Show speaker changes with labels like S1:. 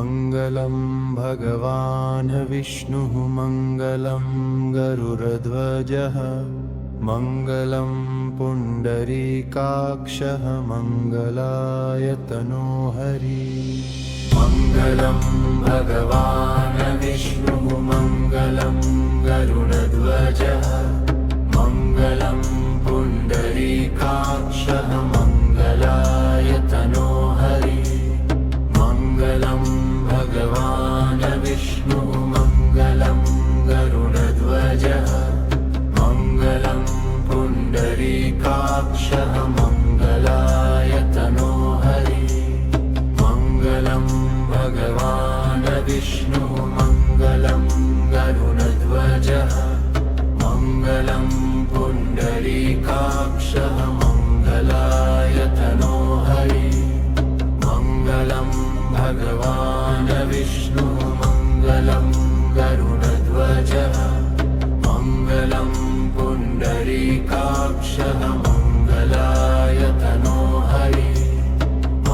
S1: मङ्गलं भगवान् विष्णुः मङ्गलं गरुडध्वजः मङ्गलं पुण्डरीकाक्षः मङ्गलायतनो हरि मङ्गलं भगवान् विष्णुः मङ्गलं गरुडध्वजः मङ्गलं पुण्डरीकाक्षः मङ्गलायतनो हरि मङ्गलं भगवान् विष्णुः मङ्गलं गरुडध्वजः मङ्गलं पुण्डरीकाक्षः मङ्गलायतनो हरि मङ्गलं भगवान् विष्णुः मङ्गलं गरुडध्वजः मङ्गलं पुण्डरीकाक्षः मङ्गलायतनो हरि मङ्गलं भगवान् विष्णुः मङ्गलं गरुडध्वजः मङ्गलं पुण्डरीकाक्षः